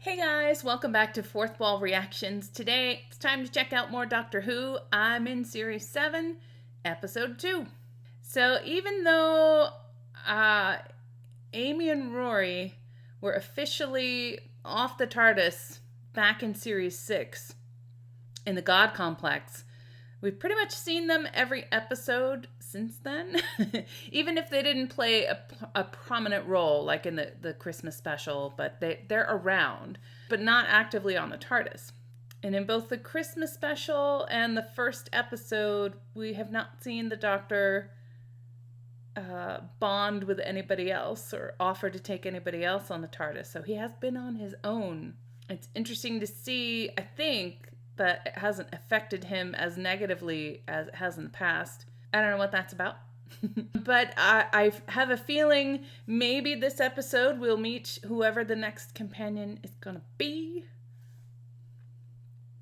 Hey guys, welcome back to Fourth Wall Reactions. Today, it's time to check out more Doctor Who. I'm in Series 7, Episode 2. So even though Amy and Rory were officially off the TARDIS back in Series 6 in the God Complex, we've pretty much seen them every episode since then, even if they didn't play a prominent role like in the Christmas special, but they're around, but not actively on the TARDIS. And in both the Christmas special and the first episode, we have not seen the Doctor bond with anybody else or offer to take anybody else on the TARDIS, so he has been on his own. It's interesting to see, I think, that it hasn't affected him as negatively as it has in the past. I don't know what that's about. But I have a feeling maybe this episode we'll meet whoever the next companion is gonna be.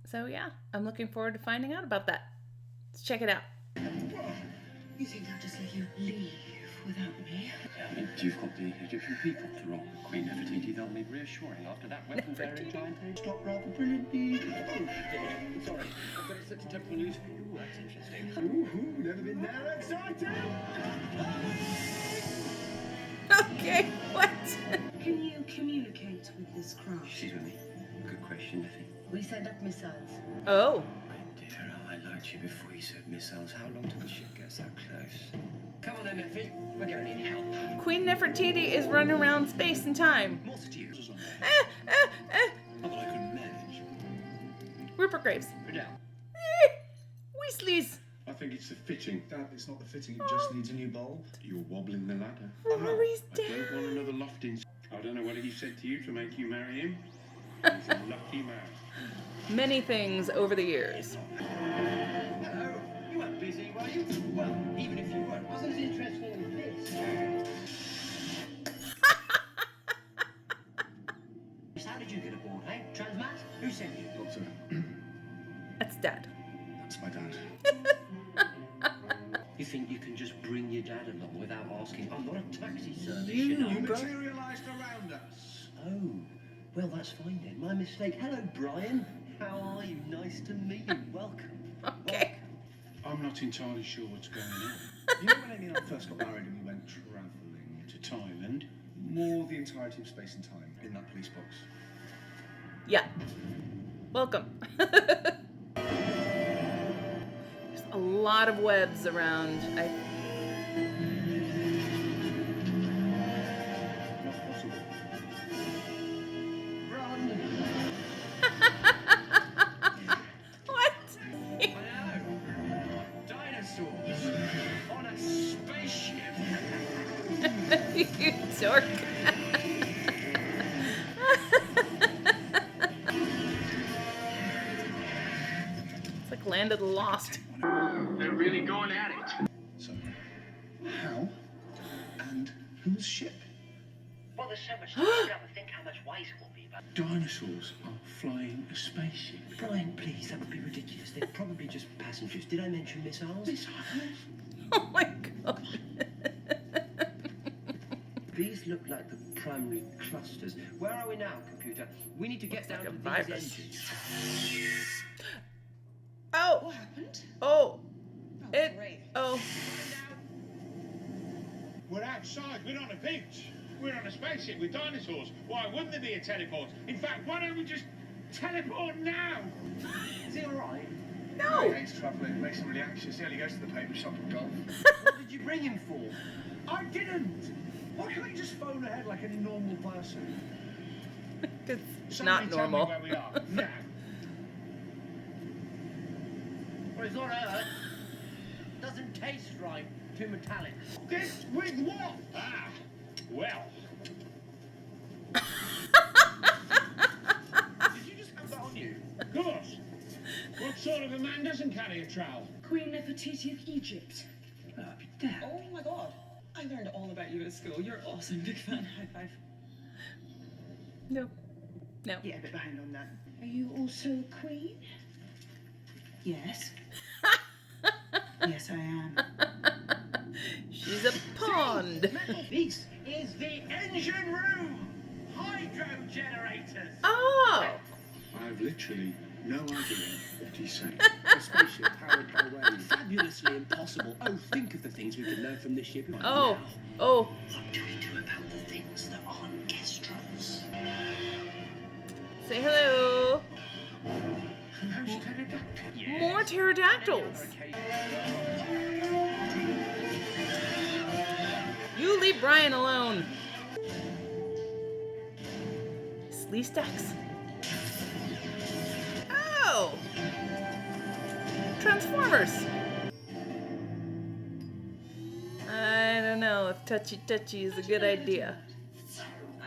So yeah, I'm looking forward to finding out about that. Let's check it out. You think I'll just let you leave without me? I mean, you've got the Egyptian people to wrong. Queen Nefertiti, they'll need reassuring after that weapon-bearing giant age. Got rather brilliantly. Oh, sorry. But it's such a temporal news for you. That's interesting. Ooh, never been there excited. Okay, what? Can you communicate with this craft? She's with me. Good question, Effie. We send up missiles. Oh. My dear, I liked you before you said missiles. How long till the ship gets that close? Come on then, Effie. We're going to need help. Queen Nefertiti is running around space and time. More to you. Not that I couldn't manage. Rupert Graves. Put down. Weasleys. I think it's the fitting. Dad, it's not the fitting, it just needs a new bulb. You're wobbling the ladder. Rory's I don't want dad. another lofting. I don't know what he said to you to make you marry him. He's a lucky man. Many things over the years. Hello. You weren't busy, were you? Well, even if you were, it wasn't as interesting as this. How did you get aboard, eh? Transmat? Who sent you? Doctor, That's Dad. that's my dad. You think you can just bring your dad along without asking? I'm not a taxi service, You you know. Materialised around us. Oh, well, that's fine then. My mistake. Hello, Brian. How are you? Nice to meet you. Welcome. Okay. I'm not entirely sure what's going on. You know when Amy and I first got married and we went travelling To Thailand. more the entirety of space and time in that police box? Yeah. Welcome. There's a lot of webs around. Not possible. Run. What? I know. Dinosaurs on a spaceship. You dork. It's like Land of the Lost. They're really going at it. So, how and whose ship? Well, there's so much to figure out. Think how much weight it will be. But Dinosaurs are flying a spaceship. Brian, please, that would be ridiculous. They're probably just passengers. Did I mention missiles? Missiles? Oh my god. These look like the primary clusters. Where are we now, computer? We need to get down like a to virus. these engines. Oh. What happened? Oh. Oh, great. Oh. We're outside, we're on a beach. We're on a spaceship with dinosaurs. Why wouldn't there be a teleport? In fact, why don't we just teleport now? Is he all right? No. He hates travelling, makes him really anxious. He only goes to the paper shop and golf. What did you bring him for? I didn't! Why can't you just phone ahead like any normal person? It's Somebody not tell me normal. where we are. Now. Well, it's not Earth. Doesn't taste right. Too metallic. This with what? Ah, well. Did you just have that on you? Of course. What sort of a man doesn't carry a trowel? Queen Nefertiti of Egypt. Dad. Oh my god. I learned all about you at school. You're awesome. Big fan. High five. No. No. Yeah, a bit behind on that. Are you also a queen? Yes. Yes, I am. She's a pond. This is the engine room. Hydro generators. Oh, I've literally no idea what he's saying. A spaceship powered by waves. Fabulously impossible. Oh, think of the things we could learn from this ship right Oh, now. oh. What do we do about the things that aren't kestrels? Say hello. Those pterodactyls. More pterodactyls. You leave Brian alone. Slee stacks. Oh! Transformers. I don't know if touchy is a good idea.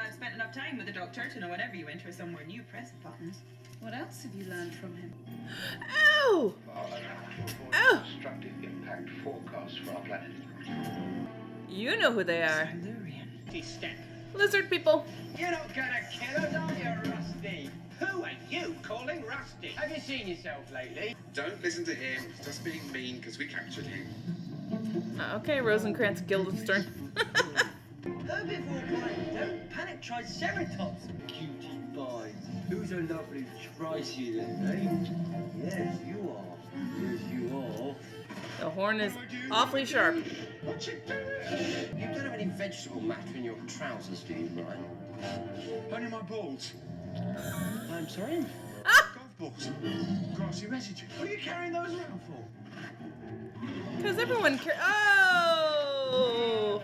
I've spent enough time with the doctor to know whenever you enter somewhere new, press buttons. What else have you learned from him? Ow! Oh! Destructive impact forecast for our planet. You know who they are. Silurian. Step. Lizard people. You're not gonna kill us, are you, Rusty? Who are you calling Rusty? Have you seen yourself lately? Don't listen to him. He's just being mean because we captured him. Okay, Rosencrantz Guildenstern. Heard before, Brian. Don't panic, Triceratops. Cutie pie. Who's a lovely triceratops, eh? Yes, you are. Yes, you are. The horn is awfully sharp. What's it doing? You don't have any vegetable matter in your trousers, do you, Brian? Only my balls. I'm sorry? Golf balls. Grassy residue. What are you carrying those around for? Because everyone Oh!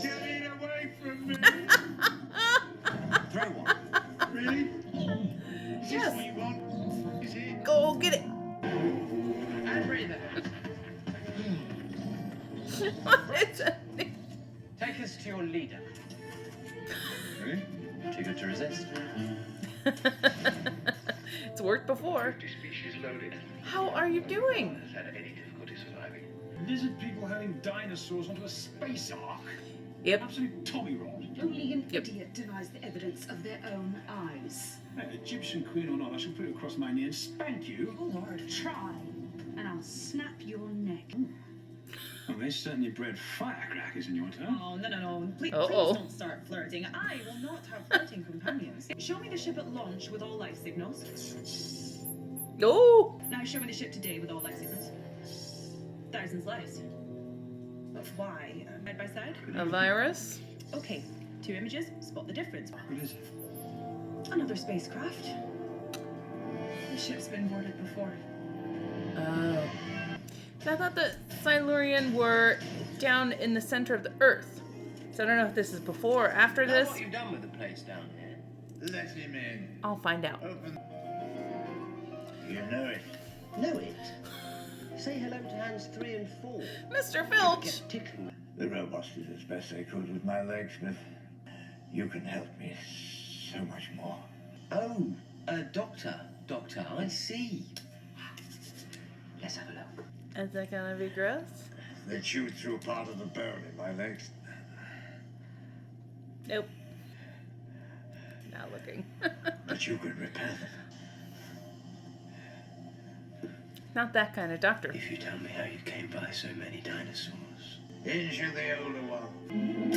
Get it away from me. Throw one. Really? Is Yes. this what you want? Is it? Go get it. And breathe it. What is it? Take us to your leader. Really? Too good to resist. It's worked before. 50 species loaded. How are you doing? Has had any difficulty surviving. Lizard people hurling dinosaurs onto a space ark? Yep. Absolute Tommy rod. Only an Yep. idiot denies the evidence of their own eyes. Hey, Egyptian queen or not, I shall put it across my knee and spank you. Oh Lord, try, and I'll snap your neck. Well, they certainly bred firecrackers in your town. Oh, no. Please Uh-oh. don't start flirting. I will not have flirting companions. Show me the ship at launch with all life signals. Oh! Now show me the ship today with all life signals. Thousands lives. But why? Side by side? A virus? Okay, 2 images, spot the difference. What is it? Another spacecraft. The ship's been boarded before. Oh. So I thought the Silurian were down in the center of the Earth. So I don't know if this is before or after Know this. what you've done with the place down here? Let him in. I'll find out. Open. You know it. Know it? Say hello to hands 3 and 4. Mr. Filch! Get tickling. The robots did as best they could with my legs, but you can help me so much more. Oh, Doctor, I see. Let's have a look. Is that gonna be gross? They chewed through part of the bone in my legs. Nope. Not looking. But you could repair them. Not that kind of doctor. If you tell me how you came by so many dinosaurs. Injure the older one.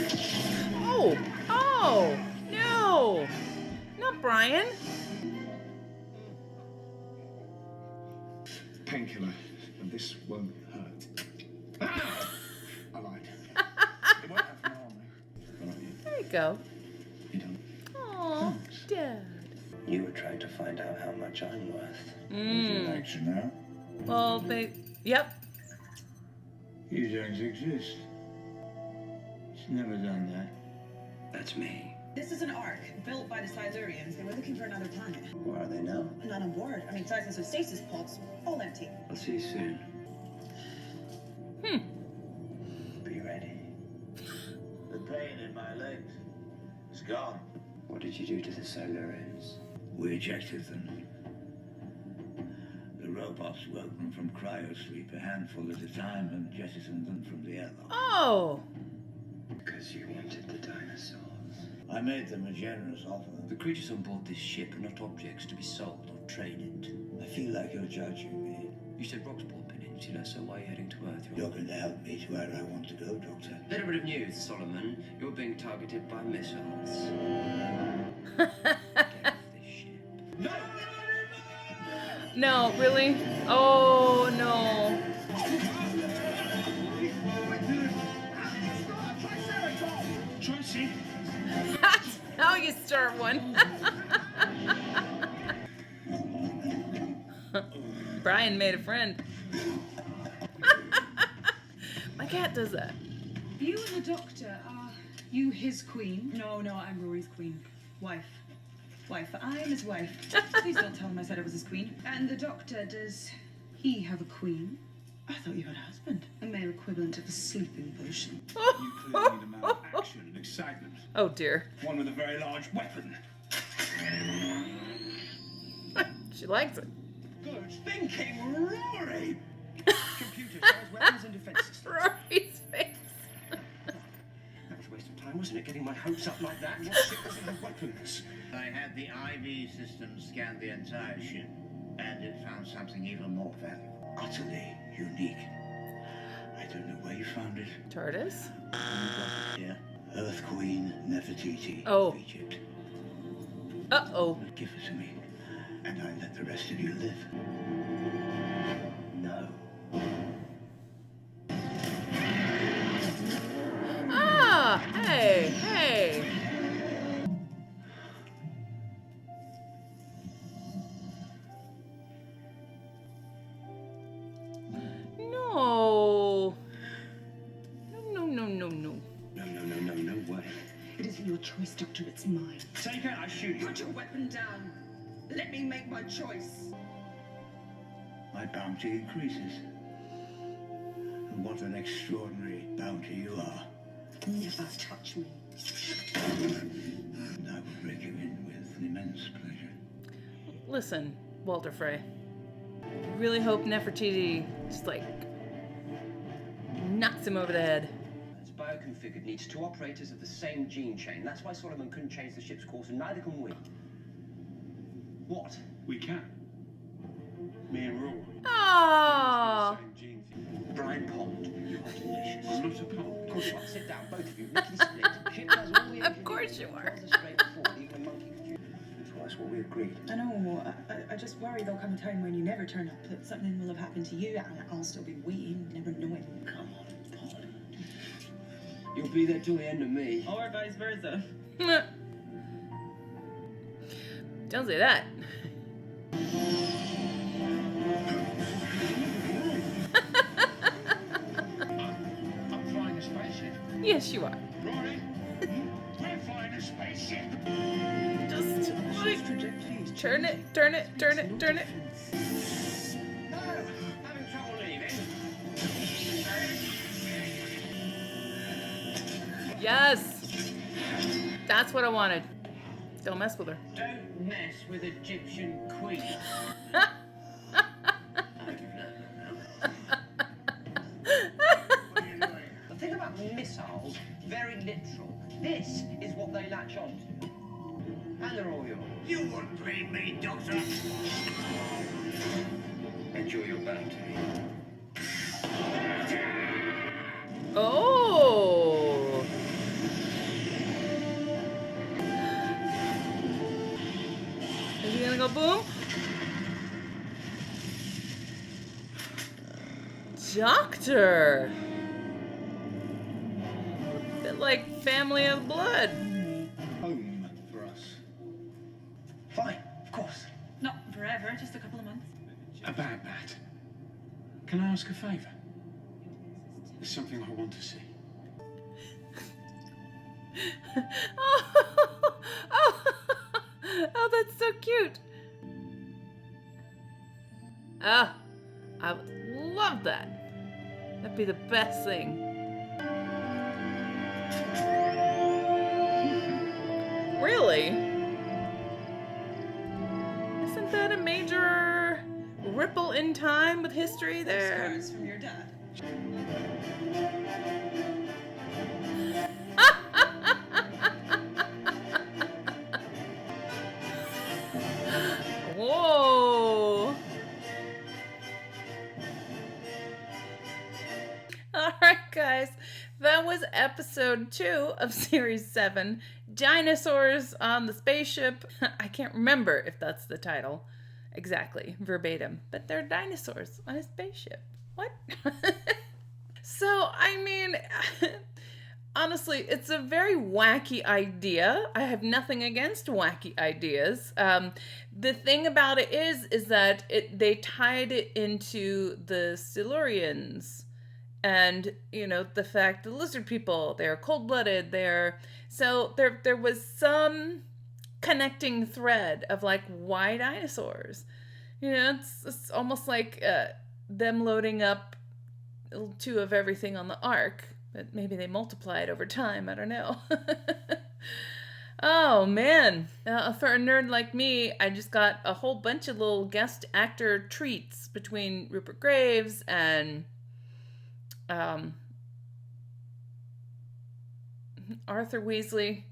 Oh! Oh! No! Not Brian! Painkiller, and this won't hurt. Ah! I lied. It won't have an arm. What about you? There you go. You don't. Aw, Dad. You were trying to find out how much I'm worth. Would you Mm. like to know? Well, Yep. You don't exist. It's never done that. That's me. This is an ark built by the Silurians. They were looking for another planet. Where are they now? Not on board. I mean, thousands of stasis pods, all empty. I'll see you soon. Hmm. Be ready. The pain in my legs is gone. What did you do to the Silurians? We ejected them. The robots woke them from cryosleep a handful at a time and jettisoned them from the airlock. Oh! Because you wanted the dinosaurs. I made them a generous offer. The creatures on board this ship are not objects to be sold or traded. I feel like you're judging me. You said Roxport Peninsula, so why are you heading to Earth? You're going to help me to where I want to go, Doctor. Little bit of news, Solomon. You're being targeted by missiles. Get off this ship. No! No, really? Oh, no. Tracy! That's how you start one. Brian made a friend. My cat does that. You and the doctor, are you his queen? No, I'm Rory's queen. Wife. I am his wife. Please don't tell him I said I was his queen. And the doctor, does he have a queen? I thought you had a husband. A male equivalent of a sleeping potion. You clearly need a man of action and excitement. Oh, dear. One with a very large weapon. She likes it. Good thinking, Rory! Computers, there's weapons and defense systems. Rory's face. That was a waste of time, wasn't it, getting my hopes up like that? What ship doesn't have weapons? I had the IV system scan the entire ship, and it found something even more valuable. Utterly unique. I don't know where you found it. TARDIS? Here, Earth Queen Nefertiti Oh. of Egypt. Uh-oh. Give it to me, and I let the rest of you live. No. Ah, hey. No. No. No way. It isn't your choice, Doctor, it's mine. Take it, I shoot you. Put your weapon down. Let me make my choice. My bounty increases. And what an extraordinary bounty you are. Never touch me. And I will break you in with immense pleasure. Listen, Walter Frey. I really hope Nefertiti just, like, knocks him over the head. It's bioconfigured, needs two operators of the same gene chain. That's why Solomon couldn't change the ship's course, and neither can we. What? We can. Me and Rory. Oh. Same gene thing. Brine Pond, you are delicious. I'm not a punk. Of course you are. Sit down, both of you. Lickety split. Ship does all the Of course you are. Straight forward, even a monkey could do. So that's what we agreed. I know. I just worry there'll come a time when you never turn up, that something will have happened to you, and I'll still be waiting, never knowing. Come on, Paul. You'll be there till the end of me. Or vice versa. Don't say that. I'm flying a spaceship. Yes, you are. Rory, we're flying a spaceship. Just like, Trajectories. turn it. No, having trouble leaving. Yes. That's what I wanted. Don't mess with her. Don't mess with Egyptian queen. The thing about missiles, very literal. This is what they latch onto. And they're all yours. You wouldn't blame me, Doctor. Enjoy your bounty. Oh. Is he gonna go boom? Doctor. A bit like family of blood. Home for us. Fine, of course. Not forever, just a couple of months. About that, can I ask a favour? There's something I want to see. Oh, that's so cute. Ah, I would love that. That'd be the best thing. Really? Isn't that a major ripple in time with history there? Scars from your dad. Whoa! All right, guys. That was episode 2 of Series 7, Dinosaurs on the spaceship. I can't remember if that's the title exactly, verbatim, but they're dinosaurs on a spaceship. What? So, I mean, honestly, it's a very wacky idea. I have nothing against wacky ideas. The thing about it is that they tied it into the Silurians, and the fact the lizard people, they're cold-blooded. So there was some connecting thread of like, why dinosaurs? It's almost like them loading up two of everything on the ark, but maybe they multiplied over time. I don't know. Oh man, for a nerd like me, I just got a whole bunch of little guest actor treats between Rupert Graves and Arthur Weasley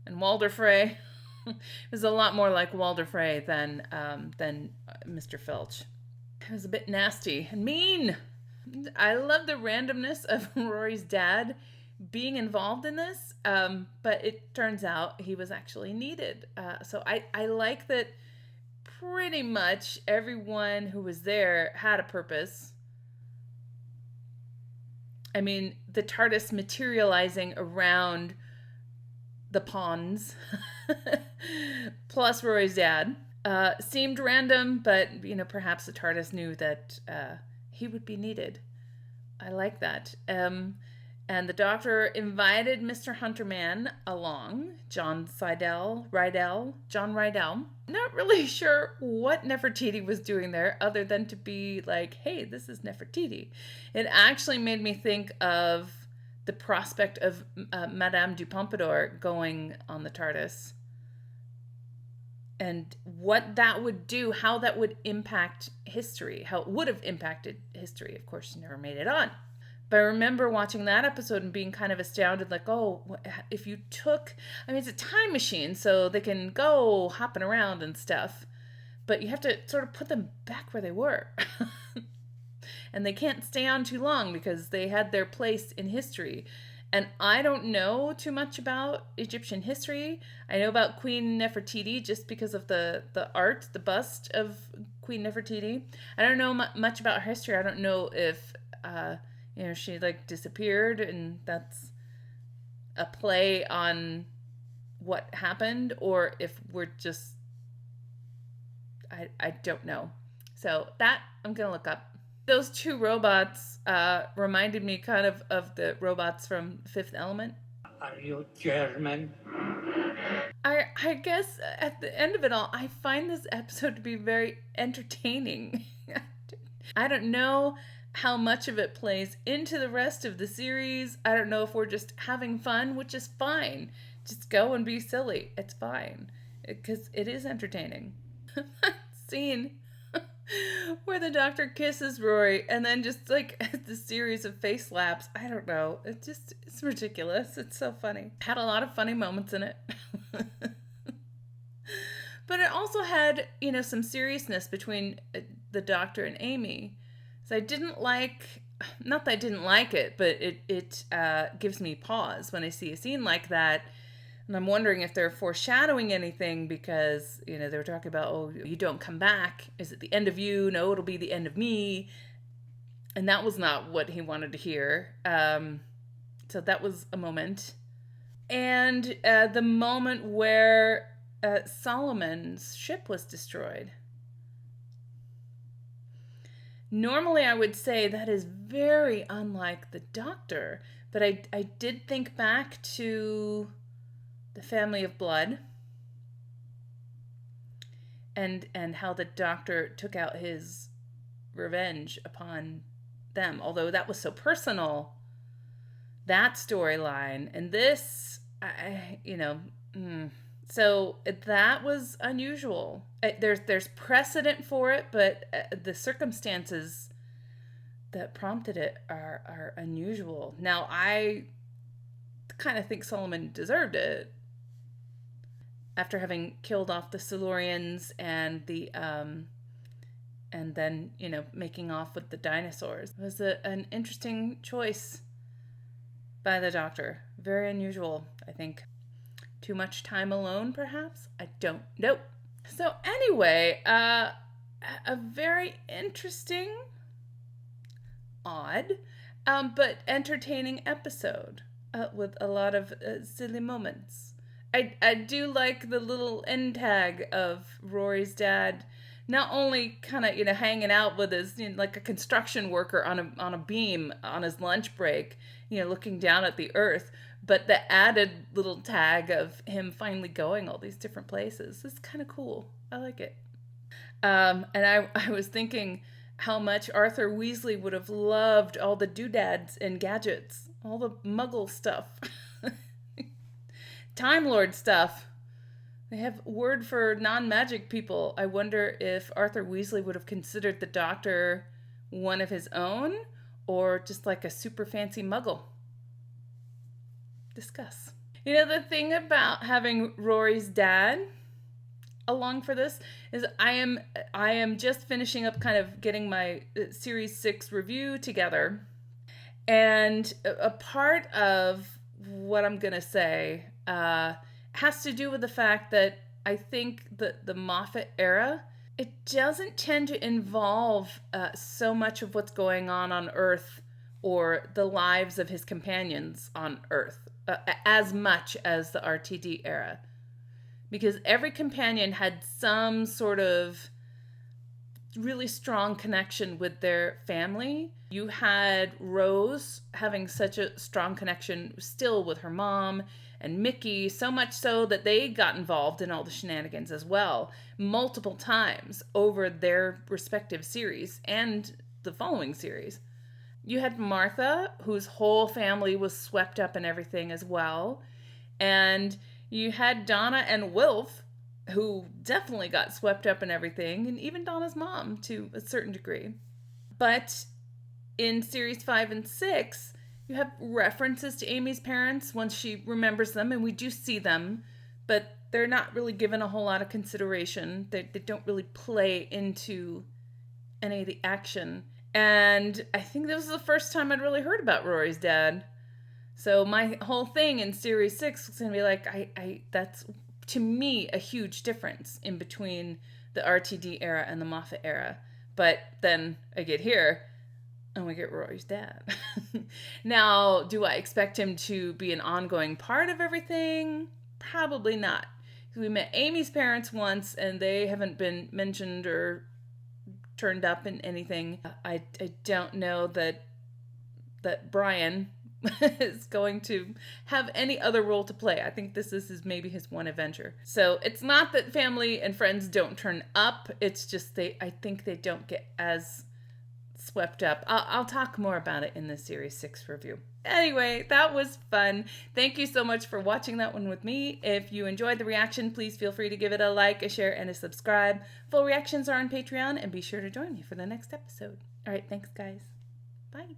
and Walder Frey. It was a lot more like Walder Frey than Mr. Filch. It was a bit nasty and mean. I love the randomness of Rory's dad being involved in this, but it turns out he was actually needed. So I like that pretty much everyone who was there had a purpose. I mean, the TARDIS materializing around the ponds, plus Rory's dad, seemed random, but, perhaps the TARDIS knew that he would be needed. I like that. And the Doctor invited Mr. Hunterman along, John Rydell. Not really sure what Nefertiti was doing there, other than to be like, hey, this is Nefertiti. It actually made me think of the prospect of Madame du Pompadour going on the TARDIS, and what that would do, how that would impact history, how it would have impacted history. Of course, she never made it on. But I remember watching that episode and being kind of astounded, like, oh, if you took, it's a time machine, so they can go hopping around and stuff, but you have to sort of put them back where they were. And they can't stay on too long because they had their place in history. And I don't know too much about Egyptian history. I know about Queen Nefertiti just because of the art, the bust of Queen Nefertiti. I don't know much about her history. I don't know if she like disappeared and that's a play on what happened, or if we're just, I don't know. So that I'm gonna look up. Those two robots reminded me kind of the robots from Fifth Element. Are you German? I guess at the end of it all, I find this episode to be very entertaining. I don't know how much of it plays into the rest of the series. I don't know if we're just having fun, which is fine. Just go and be silly. It's fine. Because it is entertaining. Scene where the Doctor kisses Rory and then just like the series of face slaps. I don't know. It's ridiculous. It's so funny. Had a lot of funny moments in it. But it also had, some seriousness between the Doctor and Amy. So I didn't like, not that I didn't like it, but it gives me pause when I see a scene like that. And I'm wondering if they're foreshadowing anything because, they were talking about, oh, you don't come back. Is it the end of you? No, it'll be the end of me. And that was not what he wanted to hear. So that was a moment. And the moment where Solomon's ship was destroyed. Normally, I would say that is very unlike the Doctor. But I did think back to the Family of Blood and how the Doctor took out his revenge upon them. Although that was so personal, that storyline. And this, so that was unusual. There's precedent for it, but the circumstances that prompted it are unusual. Now, I kind of think Solomon deserved it after having killed off the Silurians and and then making off with the dinosaurs. It was an interesting choice by the Doctor. Very unusual, I think, too much time alone, perhaps? I don't know. So anyway, a very interesting, odd, but entertaining episode with a lot of silly moments. I do like the little end tag of Rory's dad, not only kind of hanging out with his like a construction worker on a beam on his lunch break, looking down at the earth, but the added little tag of him finally going all these different places is kind of cool. I like it. And I was thinking how much Arthur Weasley would have loved all the doodads and gadgets, all the muggle stuff. Time Lord stuff. They have word for non-magic people. I wonder if Arthur Weasley would have considered the Doctor one of his own, or just like a super fancy muggle. Discuss. The thing about having Rory's dad along for this is I am just finishing up kind of getting my Series 6 review together. And a part of what I'm going to say has to do with the fact that I think that the Moffat era, it doesn't tend to involve so much of what's going on Earth or the lives of his companions on Earth as much as the RTD era. Because every companion had some sort of really strong connection with their family. You had Rose having such a strong connection still with her mom, and Mickey, so much so that they got involved in all the shenanigans as well, multiple times over their respective series and the following series. You had Martha, whose whole family was swept up in everything as well. And you had Donna and Wilf, who definitely got swept up in everything, and even Donna's mom to a certain degree. But in Series 5 and 6, you have references to Amy's parents once she remembers them, and we do see them, but they're not really given a whole lot of consideration. They don't really play into any of the action. And I think this was the first time I'd really heard about Rory's dad. So my whole thing in Series 6 was going to be like, that's, to me, a huge difference in between the RTD era and the Moffat era. But then I get here, and we get Rory's dad. Now, do I expect him to be an ongoing part of everything? Probably not. We met Amy's parents once, and they haven't been mentioned or turned up in anything. I don't know that Brian is going to have any other role to play. I think this is maybe his one adventure. So it's not that family and friends don't turn up. It's just I think they don't get as swept up. I'll talk more about it in the Series 6 review. Anyway, that was fun. Thank you so much for watching that one with me. If you enjoyed the reaction, please feel free to give it a like, a share, and a subscribe. Full reactions are on Patreon, and be sure to join me for the next episode. All right, thanks, guys. Bye.